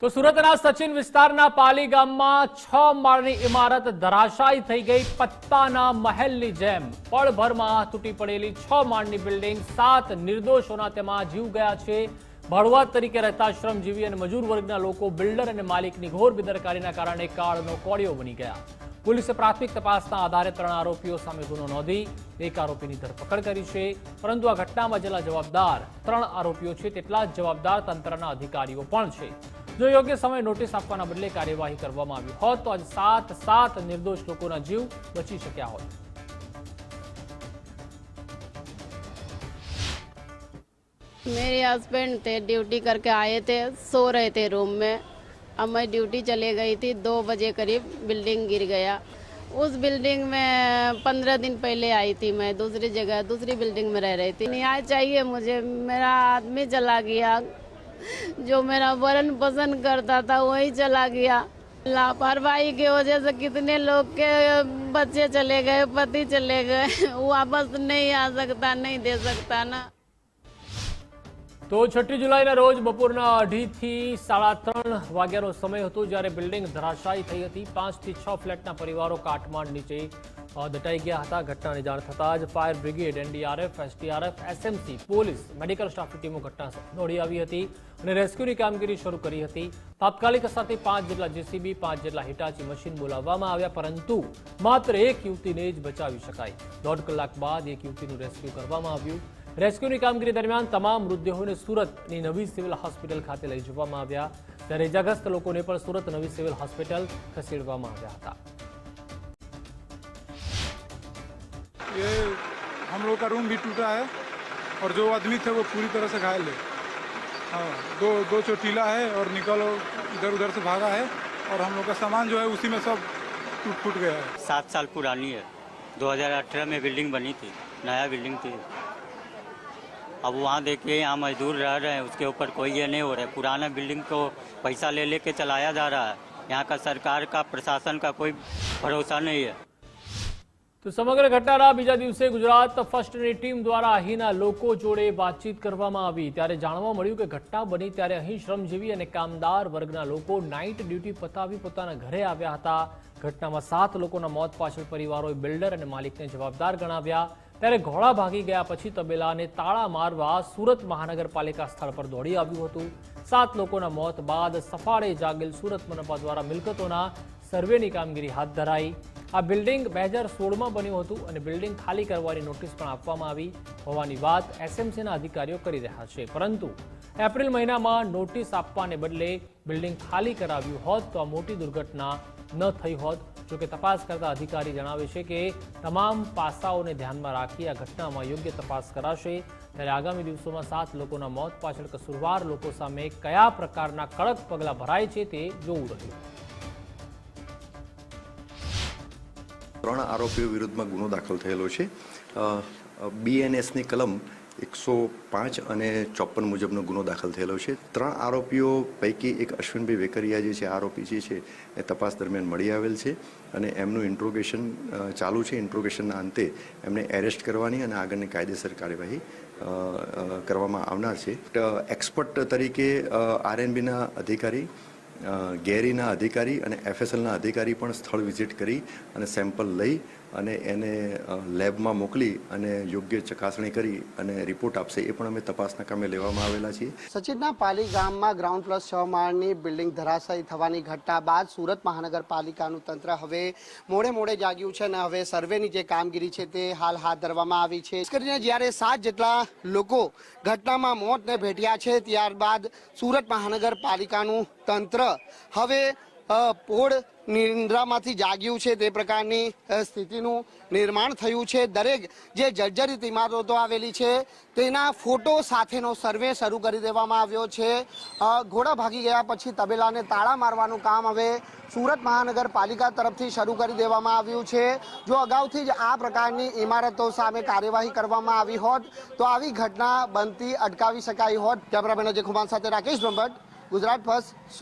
તો સુરતના સચિન વિસ્તારના પાલી ગામમાં 6 માળની ઇમારત ધરાશાયી થઈ ગઈ। પત્તાના મહેલની જેમ પળભરમાં તૂટી પડેલી 6 માળની બિલ્ડિંગ 7 નિર્દોષોના તેમાં જીવ ગયા છે। ભાડુઆત તરીકે રહેતા શ્રમજીવી અને મજૂર વર્ગના લોકો બિલ્ડર અને માલિકની ઘોર બેદરકારીના કારણે કાળનો કોળિયો બની ગયા। પોલીસે પ્રાથમિક તપાસના આધારે 3 આરોપીઓ સામે ગુનો નોંધી 1 આરોપીની ધરપકડ કરી છે। પરંતુ આ ઘટનામાં જેટલા જવાબદાર 3 આરોપીઓ છે તેટલા જ જવાબદાર તંત્રના અધિકારીઓ પણ છે। જો યોગ્ય સમય નોટિસ આપવાના બદલે કાર્યવાહી કરવામાં આવી હોત તો આજે 7 નિર્દોષ લોકોના જીવ બચી શક્યા હોત। मेरे हस्बैंड थे, ड्यूटी करके आए थे, सो रहे थे रूम में। अब मैं ड्यूटी चले गई थी, 2 बजे करीब बिल्डिंग गिर गया। उस बिल्डिंग में 15 दिन पहले आई थी मैं, दूसरी जगह दूसरी बिल्डिंग में रह रही थी। न्याय चाहिए मुझे, मेरा आदमी चला गया, जो मेरा वरण पसंद करता था वही चला गया। लापरवाही की वजह से कितने लोग के बच्चे चले गए, पति चले गए, वापस नहीं आ सकता, नहीं दे सकता ना। તો 6 જુલાઈના રોજ બપોરના 2:30 થી 3:30 વાગ્યાનો સમય હતો જ્યારે બિલ્ડિંગ ધરાશાયી થઈ હતી। 5 થી 6 ફ્લેટના પરિવારો કાટમાળ નીચે દટાઈ ગયા હતા। ઘટનાની જાણ થતાં જ fire brigade, NDRF, SDRF, SMC, police, medical સ્ટાફની ટીમો ઘટનાસ્થળે દોડી આવી હતી અને રેસ્ક્યુની કામગીરી શરૂ કરી હતી। તાત્કાલિક અસરથી 5 જેટલા જેસીબી, 5 જેટલા હિટાચી મશીન બોલાવવામાં આવ્યા, પરંતુ માત્ર 1 યુવતીને જ બચાવી શકાઈ। 1.5 કલાક બાદ 1 યુવતીનું રેસ્ક્યુ કરવામાં આવ્યું। રેસ્ક્યુની કામગીરી દરમિયાન તમામ મૃતદેહોને સુરતની નવી સિવિલ હોસ્પિટલ ખાતે લઈ જવામાં આવ્યા, જ્યારે ઇજાગ્રસ્ત લોકોને પણ સુરત નવી સિવિલ હોસ્પિટલ ખસેડવામાં આવ્યા હતા। ये हम लोग का रूम भी टूटा है और जो आदमी थे वो पूरी तरह से घायल है। हाँ, दो चोटीला है और निकल इधर उधर से भागा है और हम लोग का सामान जो है उसी में सब टूट फूट गया है। 7 साल पुरानी है, 2018 में बिल्डिंग बनी थी, नया बिल्डिंग थी। अब वहाँ देखिए यहाँ मजदूर रह रहे हैं, उसके ऊपर कोई ये नहीं हो रहा है। पुराना बिल्डिंग को पैसा ले लेके चलाया जा रहा है। यहाँ का सरकार का, प्रशासन का कोई भरोसा नहीं है। તો સમગ્ર ઘટનાના બીજા દિવસે ગુજરાત ફર્સ્ટની ટીમ દ્વારા અહીંના લોકો જોડે વાતચીત કરવામાં આવી, ત્યારે જાણવા મળ્યું કે ઘટના બની ત્યારે અહીં શ્રમજીવી અને કામદાર વર્ગના લોકો નાઇટ ડ્યુટી પતાવી પોતાના ઘરે આવ્યા હતા। ઘટનામાં 7 લોકોના મોત પાછળ પરિવારોએ બિલ્ડર અને માલિકને જવાબદાર ગણાવ્યા, ત્યારે ઘોડા ભાગી ગયા પછી તબેલાને તાળા મારવા સુરત મહાનગરપાલિકા સ્થળ પર દોડી આવ્યું હતું। 7 લોકોના મોત બાદ સફાળે જાગેલ સુરત મનપા દ્વારા મિલકતોના સર્વેની કામગીરી હાથ ધરાઈ। આ બિલ્ડિંગ 2016માં બન્યું હતું અને બિલ્ડિંગ ખાલી કરવાની નોટિસ પણ આપવામાં આવી હોવાની વાત એસએમસીના અધિકારીઓ કરી રહ્યા છે, પરંતુ એપ્રિલ મહિનામાં નોટિસ આપવાને બદલે બિલ્ડિંગ ખાલી કરાવ્યું હોત તો આ મોટી દુર્ઘટના ન થઈ હોત। જોકે તપાસ કરતા અધિકારી જણાવે છે કે તમામ પાસાઓને ધ્યાનમાં રાખી આ ઘટનામાં યોગ્ય તપાસ કરાશે, ત્યારે આગામી દિવસોમાં 7 લોકોના મોત પાછળ કસૂરવાર લોકો સામે કયા પ્રકારના કડક પગલાં ભરાય છે તે જોવું રહ્યું। 3 આરોપીઓ વિરુદ્ધમાં ગુનો દાખલ થયેલો છે। બીએનએસની કલમ 105 અને 54 મુજબનો ગુનો દાખલ થયેલો છે। 3 આરોપીઓ પૈકી એક અશ્વિનભાઈ વેકરિયા જે છે આરોપી જે છે એ તપાસ દરમિયાન મળી આવેલ છે અને એમનું ઇન્ટ્રોગેશન ચાલુ છે। ઇન્ટ્રોગેશનના અંતે એમને એરેસ્ટ કરવાની અને આગળની કાયદેસર કાર્યવાહી કરવામાં આવનાર છે। એક્સપર્ટ તરીકે આરએનબીના અધિકારી, ગેરીના અધિકારી અને એફએસએલના અધિકારી પણ સ્થળ વિઝિટ કરી અને સેમ્પલ લઈ અને એને લેબમાં મોકલી અને યોગ્ય ચકાસણી કરી અને રિપોર્ટ આપશે એ પણ અમે તપાસના કામે લેવામાં આવેલા છીએ। સચિનના પાલી ગામમાં ગ્રાઉન્ડ પ્લસ 6 માળની બિલ્ડિંગ ધરાશાયી થવાની ઘટના બાદ સુરત મહાનગરપાલિકાનું તંત્ર હવે મોડે જાગ્યું છે અને હવે સર્વેની જે કામગીરી છે તે હાલ હાથ ધરવામાં આવી છે। ખાસ કરીને જ્યારે 7 જેટલા લોકો ઘટનામાં મોતને ભેટ્યા છે ત્યારબાદ સુરત મહાનગરપાલિકાનું તંત્ર હવે પોળ નિંદ્રામાંથી જાગ્યું છે, તે પ્રકારની સ્થિતિનું નિર્માણ થયું છે। દરેક જે જર્જરિત ઇમારતો આવેલી છે તેના ફોટો સાથેનો સર્વે શરૂ કરી દેવામાં આવ્યો છે। ઘોડા ભાગી ગયા પછી તબેલાને તાળા મારવાનું કામ હવે સુરત મહાનગરપાલિકા તરફથી શરૂ કરી દેવામાં આવ્યું છે। જો અગાઉથી જ આ પ્રકારની ઇમારતો સામે કાર્યવાહી કરવામાં આવી હોત તો આવી ઘટના બનતી અટકાવી શકાઈ હોત। કેમેરામેન અજય કુમાર સાથે રાકેશ બ્રહ્મભટ્ટ, ગુજરાત ફર્સ્ટ।